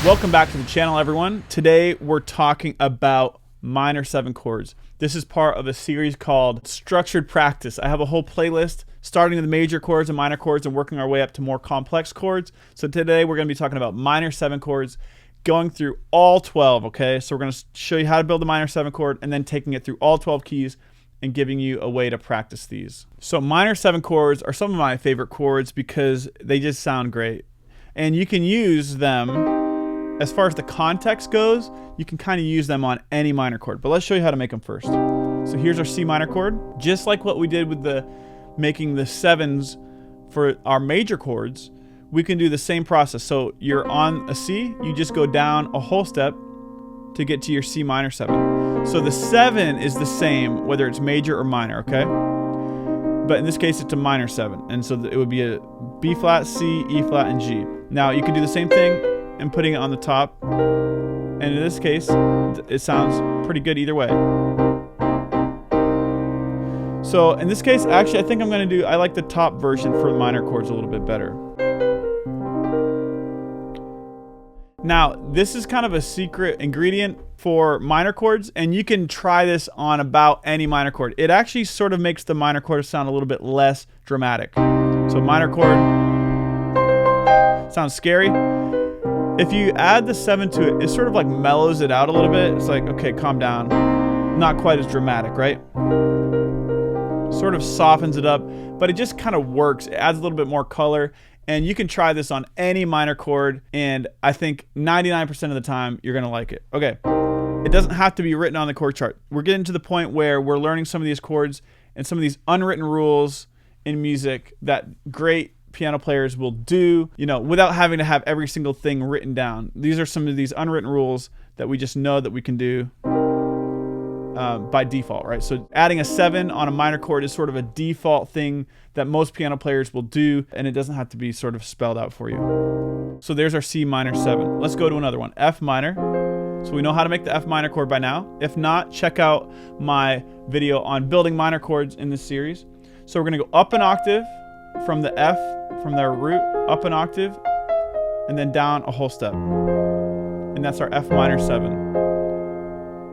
Welcome back to the channel, everyone. Today we're talking about minor 7 chords. This is part of a series called Structured Practice. I have a whole playlist starting with the major chords and minor chords and working our way up to more complex chords. So today we're going to be talking about minor 7 chords, going through all 12, okay? So we're going to show you how to build a minor 7 chord and then taking it through all 12 keys and giving you a way to practice these. So minor 7 chords are some of my favorite chords because they just sound great. And you can use them, as far as the context goes, you can kind of use them on any minor chord. But let's show you how to make them first. So here's our C minor chord. Just like what we did with the making the 7s for our major chords, we can do the same process. So you're on a C, you just go down a whole step to get to your C minor 7. So the 7 is the same whether it's major or minor, okay? But in this case, it's a minor 7. And so it would be a B flat, C, E flat, and G. Now you can do the same thing and putting it on the top. And in this case, it sounds pretty good either way. So in this case, actually, I think I like the top version for the minor chords a little bit better. Now, this is kind of a secret ingredient for minor chords, and you can try this on about any minor chord. It actually sort of makes the minor chord sound a little bit less dramatic. So minor chord sounds scary. If you add the 7 to it, it sort of like mellows it out a little bit. It's like, okay, calm down. Not quite as dramatic, right? Sort of softens it up, but it just kind of works. It adds a little bit more color. And you can try this on any minor chord, and I think 99% of the time you're gonna like it. Okay, it doesn't have to be written on the chord chart. We're getting to the point where we're learning some of these chords and some of these unwritten rules in music that great piano players will do, without having to have every single thing written down. These are some of these unwritten rules that we just know that we can do by default, right? So adding a 7 on a minor chord is sort of a default thing that most piano players will do, and it doesn't have to be sort of spelled out for you. So there's our C minor 7. Let's go to another one, F minor. So we know how to make the F minor chord by now. If not, check out my video on building minor chords in this series. So we're gonna go up an octave from the F, from their root, up an octave, and then down a whole step. And that's our F minor 7.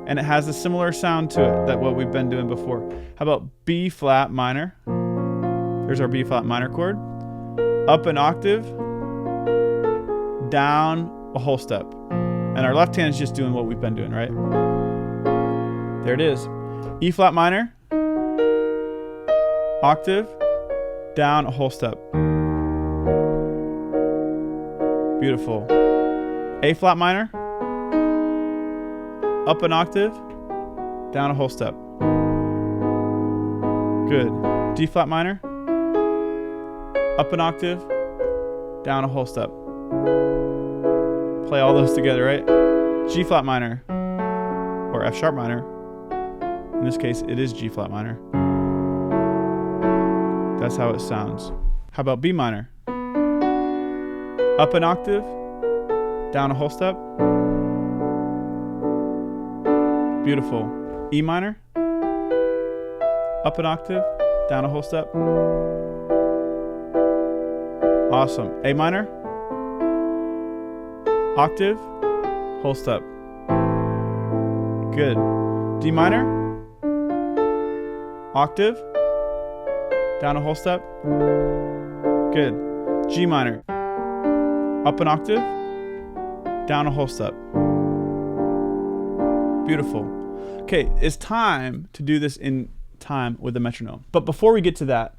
And it has a similar sound to it that what we've been doing before. How about B flat minor? There's our B flat minor chord. Up an octave, down a whole step. And our left hand is just doing what we've been doing, right? There it is. E flat minor, octave, down a whole step. Beautiful. A flat minor, up an octave, down a whole step. Good. D flat minor, up an octave, down a whole step. Play all those together, right? G flat minor, or F sharp minor. In this case, it is G flat minor. That's how it sounds. How about B minor? Up an octave, down a whole step. Beautiful. E minor, up an octave, down a whole step. Awesome. A minor, octave, whole step. Good. D minor, octave, down a whole step. Good. G minor, up an octave, down a whole step. Beautiful. Okay, it's time to do this in time with the metronome. But before we get to that,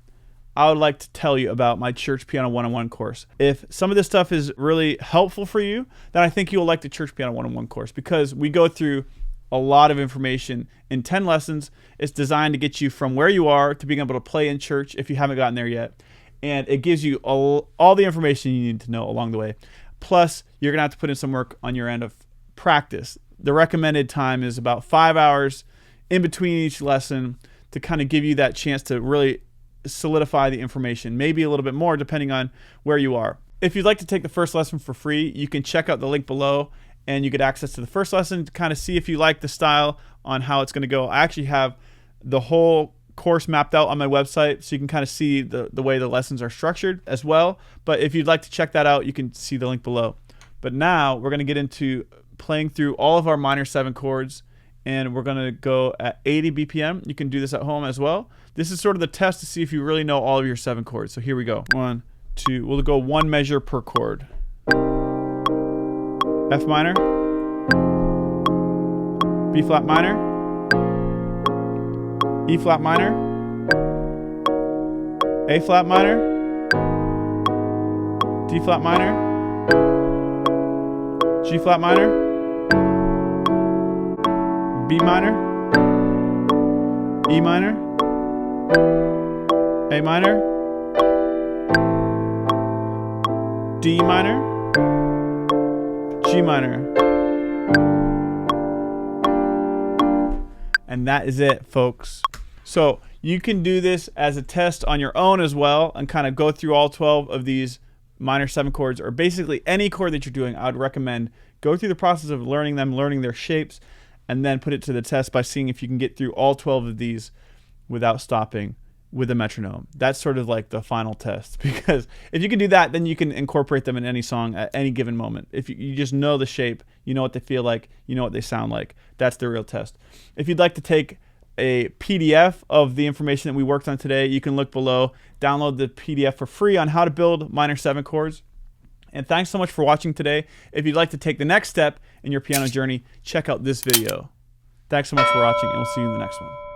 I would like to tell you about my Church Piano 101 course. If some of this stuff is really helpful for you, then I think you'll like the Church Piano 101 course because we go through a lot of information in 10 lessons. It's designed to get you from where you are to being able to play in church if you haven't gotten there yet. And it gives you all the information you need to know along the way. Plus, you're gonna have to put in some work on your end of practice. The recommended time is about 5 hours in between each lesson to kind of give you that chance to really solidify the information, maybe a little bit more depending on where you are. If you'd like to take the first lesson for free, you can check out the link below and you get access to the first lesson to kind of see if you like the style on how it's going to go. I actually have the whole course mapped out on my website so you can kind of see the way the lessons are structured as well. But if you'd like to check that out, you can see the link below. But now we're going to get into playing through all of our minor 7 chords, and we're going to go at 80 BPM. You can do this at home as well. This is sort of the test to see if you really know all of your 7 chords. So here we go. 1, 2, we'll go 1 measure per chord. F minor, B flat minor, E flat minor, A flat minor, D flat minor, G flat minor, B minor, E minor, A minor, D minor, G minor. And that is it, folks. So you can do this as a test on your own as well and kind of go through all 12 of these minor 7 chords, or basically any chord that you're doing. I would recommend go through the process of learning them, learning their shapes, and then put it to the test by seeing if you can get through all 12 of these without stopping with a metronome. That's sort of like the final test, because if you can do that, then you can incorporate them in any song at any given moment. If you just know the shape, you know what they feel like, you know what they sound like, that's the real test. If you'd like to take a PDF of the information that we worked on today, you can look below, download the PDF for free on how to build minor 7 chords. And thanks so much for watching today. If you'd like to take the next step in your piano journey, check out this video. Thanks so much for watching, and we'll see you in the next one.